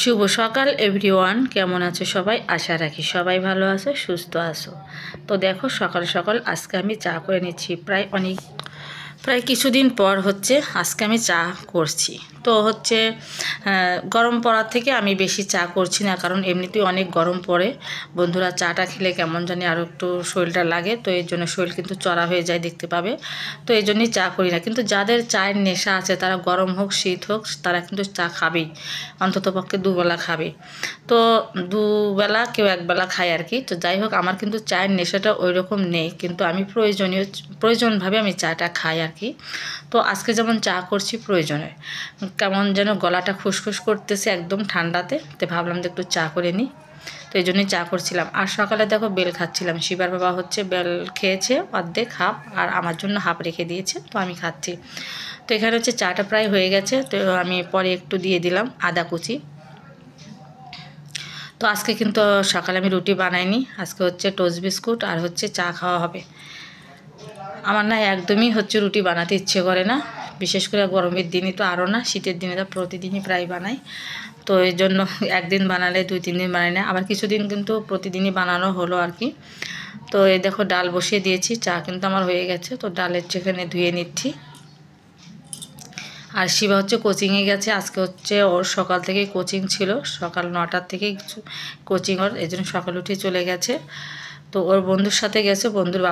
শুভ সকাল এভরিওয়ান, কেমন আছো সবাই? আশা রাখি সবাই ভালো আছো, সুস্থ আছো। তো দেখো সকাল সকাল আজকে আমি চা করে নিচ্ছি। প্রায় কিছুদিন পর হচ্ছে আজকে আমি চা করছি। তো হচ্ছে গরম পড়ার থেকে আমি বেশি চা করছি না, কারণ এমনিতেই অনেক গরম পড়ে। বন্ধুরা, চাটা খেলে কেমন জানি আরও একটু শরীরটা লাগে, তো এই জন্য শরীর কিন্তু চড়া হয়ে যায়, দেখতে পাবে। তো এই জন্যই চা করি না। কিন্তু যাদের চায়ের নেশা আছে তারা গরম হোক শীত হোক তারা কিন্তু চা খাবেই, অন্ততপক্ষে দুবেলা খাবে। তো দুবেলা কেউ একবেলা খায় আর কি। তো যাই হোক, আমার কিন্তু চায়ের নেশাটা ওই রকম নেই, কিন্তু আমি প্রয়োজনভাবে আমি চাটা খাই আর কি। তো আজকে যেমন চা করছি প্রয়োজনে, কেমন যেন গলাটা খুসখুস করতেছে একদম ঠান্ডাতে, তো ভাবলাম যে একটু চা করে নিই। তো এই জন্যই চা করছিলাম। আর সকালে দেখো বেল খাচ্ছিলাম। শিবার বাবা হচ্ছে বেল খেয়েছে অর্ধেক হাফ, আর আমার জন্য হাফ রেখে দিয়েছে, তো আমি খাচ্ছি। তো এখানে হচ্ছে চাটা প্রায় হয়ে গেছে, তো আমি পরে একটু দিয়ে দিলাম আদা কুচি। তো আজকে কিন্তু সকালে আমি রুটি বানাইনি, আজকে হচ্ছে টোস্ট বিস্কুট আর হচ্ছে চা খাওয়া হবে। আমার না একদমই হচ্ছে রুটি বানাতে ইচ্ছে করে না, বিশেষ করে গরমের দিনই তো আরও না, শীতের দিনে তো প্রতিদিনই প্রায় বানাই। তো এই জন্য একদিন বানালে 2-3 দিন বানাই না, আবার কিছুদিন কিন্তু প্রতিদিনই বানানো হলো আর কি। তো এই দেখো ডাল বসিয়ে দিয়েছি, চা কিন্তু আমার হয়ে গেছে। তো ডালের যেখানে ধুয়ে নিচ্ছি। আর শিবা হচ্ছে কোচিংয়ে গেছে, আজকে হচ্ছে ওর সকাল থেকেই কোচিং ছিল, সকাল 9টার থেকেই কোচিং ওর, এই জন্য সকাল উঠে চলে গেছে। তো ওর বন্ধুর সাথে গেছে, বন্ধুর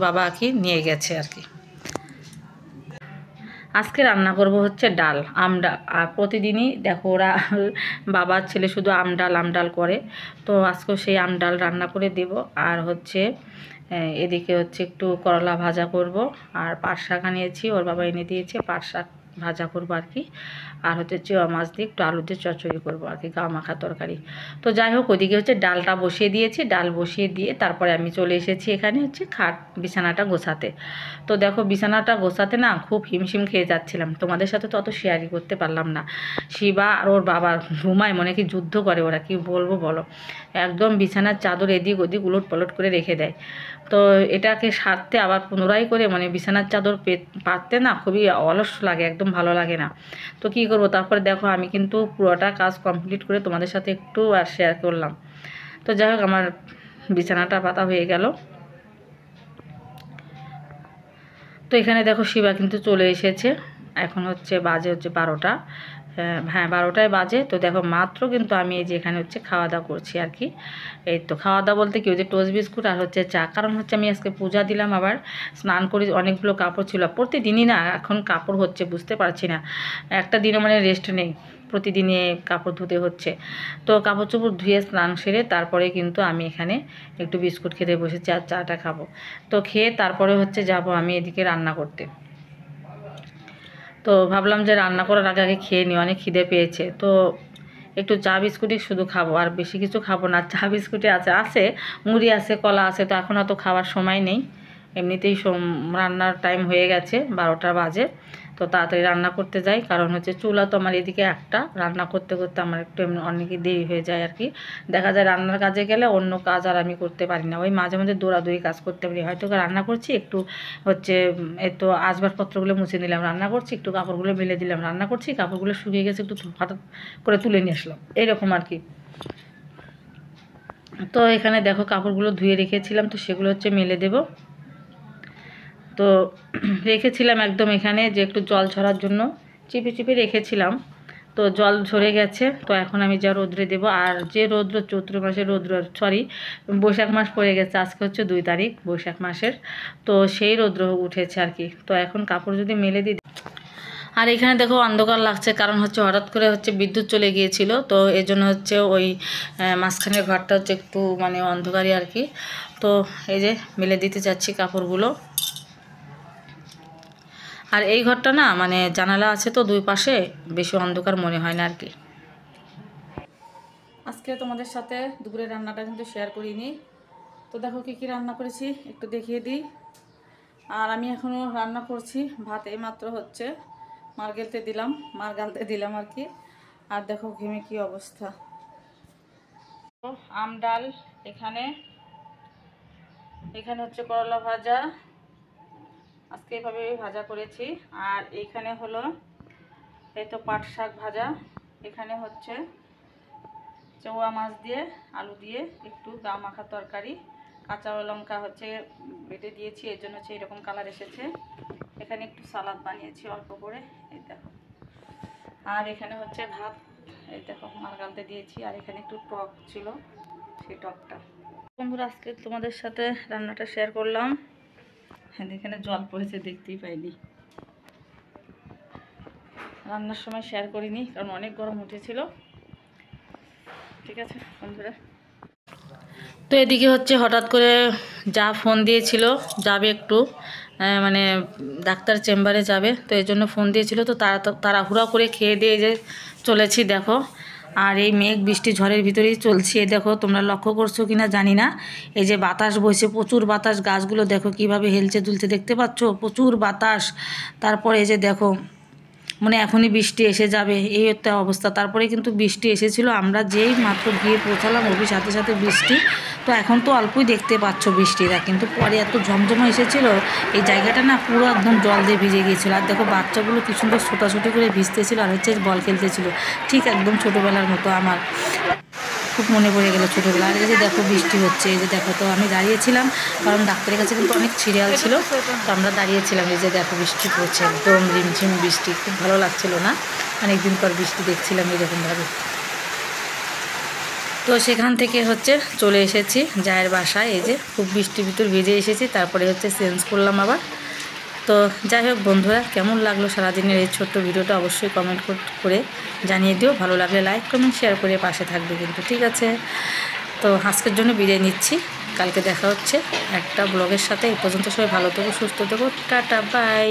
বাবা আর কি নিয়ে গেছে আর কি। আজকে রান্না করব হচ্ছে ডাল, আমডাল। আর প্রতিদিনই দেখো ওরা বাবার ছেলে শুধু আমডাল আমডাল করে, তো আজকেও সেই আমডাল রান্না করে দেব। আর হচ্ছে এদিকে হচ্ছে একটু করলা ভাজা করব, আর পাট শাক আনিয়েছি, ওর বাবা এনে দিয়েছে, পাট শাক ভাজা করবো আর কি। আর হচ্ছে চেওয়া মাছ দিয়ে একটু আলু দিয়ে চচ্চড়ি করবো আর কি, গাও মাখা তরকারি। তো যাই হোক, ওইদিকে হচ্ছে ডালটা বসিয়ে দিয়েছি, ডাল বসিয়ে দিয়ে তারপরে আমি চলে এসেছি এখানে হচ্ছে বিছানাটা গোছাতে। তো দেখো বিছানাটা গোছাতে না খুব হিমশিম খেয়ে যাচ্ছিলাম, তোমাদের সাথে তো অত শেয়ারই করতে পারলাম না। শিবা আর ওর বাবা ঘুমায়, মনে কি যুদ্ধ করে ওরা, কি বলবো বলো। একদম বিছানার চাদর এদিক ওদিক উলট পালট করে রেখে দেয়। তো এটাকে সারতে আবার পুনরায় করে মানে বিছানার চাদর পাততে না খুবই অলস লাগে, একদম ভালো লাগে না। তো কী করবো, তারপরে দেখো আমি কিন্তু পুরোটা কাজ কমপ্লিট করে তোমাদের সাথে একটু আর শেয়ার করলাম। তো যাই হোক, আমার বিছানাটা পাতা হয়ে গেল। তো এখানে দেখো শিবা কিন্তু চলে এসেছে, এখন হচ্ছে বাজে হচ্ছে 12টা। হ্যাঁ 12টায় বাজে। তো দেখো মাত্র কিন্তু আমি এই যে এখানে হচ্ছে খাওয়া দাওয়া করছি আর কি। এই তো খাওয়া দাওয়া বলতে কি, ওই যে টোস্ট বিস্কুট আর হচ্ছে চা, কারণ হচ্ছে আমি আজকে পূজা দিলাম, আবার স্নান করি, অনেকগুলো কাপড় ছিল প্রতিদিনই না, এখন কাপড় হচ্ছে বুঝতে পারছি না, একটা দিনও মানে রেস্ট নেই, প্রতিদিনে কাপড় ধুতে হচ্ছে। তো কাপড় চোপড় ধুয়ে স্নান সেরে তারপরে কিন্তু আমি এখানে একটু বিস্কুট খেতে বসেছি আর চাটা খাবো। তো খেয়ে তারপরে হচ্ছে যাব আমি এদিকে রান্না করতে। তো ভাবলাম যে রান্না করার আগে আগে খেয়ে নিই, অনেক খিদে পেয়েছে। তো একটু চা বিস্কুটই শুধু খাবো, আর বেশি কিছু খাবো না। চা বিস্কুটে আছে মুড়ি আছে, কলা আছে, তো এখন অত খাওয়ার সময় নেই। এমনিতেই রান্নার টাইম হয়ে গেছে, 12টা বাজে। তো তাড়াতাড়ি রান্না করতে যাই, কারণ হচ্ছে চুলা তো আমার এদিকে একটা, রান্না করতে করতে আমার একটু এমনি অনেকই দেরি হয়ে যায় আর কি। দেখা যায় রান্নার কাজে গেলে অন্য কাজ আর আমি করতে পারি না, ওই মাঝে মাঝে দৌড়াদৌড়ি কাজ করতে পারি। হয়তো রান্না করছি একটু হচ্ছে এই তো আসবাবপত্রগুলো মুছে নিলাম, রান্না করছি একটু কাপড়গুলো মেলে দিলাম, রান্না করছি কাপড়গুলো শুকিয়ে গেছে একটু হঠাৎ করে তুলে নিয়ে আসলাম, এইরকম আর কি। তো এখানে দেখো কাপড়গুলো ধুয়ে রেখেছিলাম, তো সেগুলো হচ্ছে মেলে দেব। তো রেখেছিলাম একদম এখানে যে একটু জল ঝরার জন্য চিপে চিপে রেখেছিলাম, তো জল ঝরে গেছে। তো এখন আমি যা রোদ্রে দেব, আর যে রৌদ্র চৈত্র মাসের রৌদ্র, সরি বৈশাখ মাস পড়ে গেছে, আজকে হচ্ছে 2 তারিখ বৈশাখ মাসের, তো সেই রৌদ্র উঠেছে আর কি। তো এখন কাপড় যদি মেলে দিই, আর এখানে দেখো অন্ধকার লাগছে, কারণ হচ্ছে হঠাৎ করে হচ্ছে বিদ্যুৎ চলে গিয়েছিল, তো এই জন্য হচ্ছে ওই মাঝখানের ঘরটা হচ্ছে একটু মানে অন্ধকারই আর কি। তো এই যে মেলে দিতে যাচ্ছি কাপড়গুলো। আর এই ঘরটা না মানে জানালা আছে তো দুই পাশে, বেশি অন্ধকার মনে হয় না আর কি। আজকে তোমাদের সাথে দুপুরের রান্নাটা কিন্তু শেয়ার করিনি। তো দেখো কী কী রান্না করেছি একটু দেখিয়ে দিই। আর আমি এখনও রান্না করছি, ভাত এইমাত্র হচ্ছে মার গালতে দিলাম আর কি। আর দেখো ঘেমে কি অবস্থা। আম ডাল, এখানে এখানে হচ্ছে করলা ভাজা, আজকে এভাবে ভাজা করেছি। আর এইখানে হলো এই তো পাট শাক ভাজা, এখানে হচ্ছে ওয়া মাছ দিয়ে আলু দিয়ে একটু গা মাখা তরকারি, কাঁচা লঙ্কা হচ্ছে বেটে দিয়েছি, এর জন্য হচ্ছে এরকম কালার এসেছে। এখানে একটু সালাদ বানিয়েছি অল্প করে, এই দেখো। আর এখানে হচ্ছে ভাত, এই দেখো মারগালতে দিয়েছি। আর এখানে একটু টক ছিল, সেই টকটা। বন্ধুরা আজকে তোমাদের সাথে রান্নাটা শেয়ার করলাম। হ্যাঁ, এখানে জল পড়েছে, দেখতেই পাইনি। রান্নার সময় শেয়ার করিনি কারণ অনেক গরম উঠেছিল। ঠিক আছে বন্ধুরা, তো এদিকে হচ্ছে হঠাৎ করে যা ফোন দিয়েছিল, যাবে একটু মানে ডাক্তার চেম্বারে যাবে, তো এই জন্য ফোন দিয়েছিল। তো তাড়াহুড়া করে খেয়ে দিয়ে যে চলেছি দেখো। আর এই মেঘ বৃষ্টি ঝড়ের ভিতরেই চলছি। এই দেখো, তোমরা লক্ষ্য করছো কিনা জানি না, এই যে বাতাস বইছে, প্রচুর বাতাস। গাছগুলো দেখো কিভাবে হেলছে দুলছে, দেখতে পাচ্ছ? প্রচুর বাতাস। তারপরে এই যে দেখো, মানে এখনই বৃষ্টি এসে যাবে, এই একটা অবস্থা। তারপরে কিন্তু বৃষ্টি এসেছিল, আমরা যেই মাত্র গিয়ে পৌঁছালাম ওই সাথে সাথে বৃষ্টি। তো এখন তো অল্পই দেখতে পাচ্ছ বৃষ্টিটা, কিন্তু পরে এত ঝমঝমা এসেছিলো, এই জায়গাটা না পুরো একদম জল দিয়ে ভিজে গিয়েছিলো। আর দেখো বাচ্চাগুলো কি সুন্দর ছোটাছুটি করে ভিজতেছিল আর হচ্ছে বল খেলতেছিল, ঠিক একদম ছোটোবেলার মতো। আমার খুব মনে পড়ে গেলো ছোটোবেলা। আর এই যে দেখো বৃষ্টি হচ্ছে, এই যে দেখো। তো আমি দাঁড়িয়েছিলাম কারণ ডাক্তারের কাছে কিন্তু অনেক সিরিয়াল ছিল, তো আমরা দাঁড়িয়েছিলাম। এই যে দেখো বৃষ্টি পড়ছে, একদম রিমঝিম বৃষ্টি, খুব ভালো লাগছিল না? অনেকদিন পর বৃষ্টি দেখছিলাম এরকমভাবে। তো সেখান থেকে হচ্ছে চলে এসেছি জায়ের বাসায়। এই যে খুব বৃষ্টির ভিতর ভিজে এসেছি, তারপরে হচ্ছে চেঞ্জ করলাম আবার। তো যাই হোক বন্ধুরা, কেমন লাগলো সারাদিনের এই ছোট্ট ভিডিওটা অবশ্যই কমেন্ট করে জানিয়ে দিও। ভালো লাগলে লাইক কমেন্ট শেয়ার করে পাশে থাকবে কিন্তু, ঠিক আছে? তো আজকের জন্য বিদায় নিচ্ছি, কালকে দেখা হচ্ছে একটা ব্লগের সাথে। এই পর্যন্ত সবাই ভালো থেকো, সুস্থ থেকো, টাটা বাই।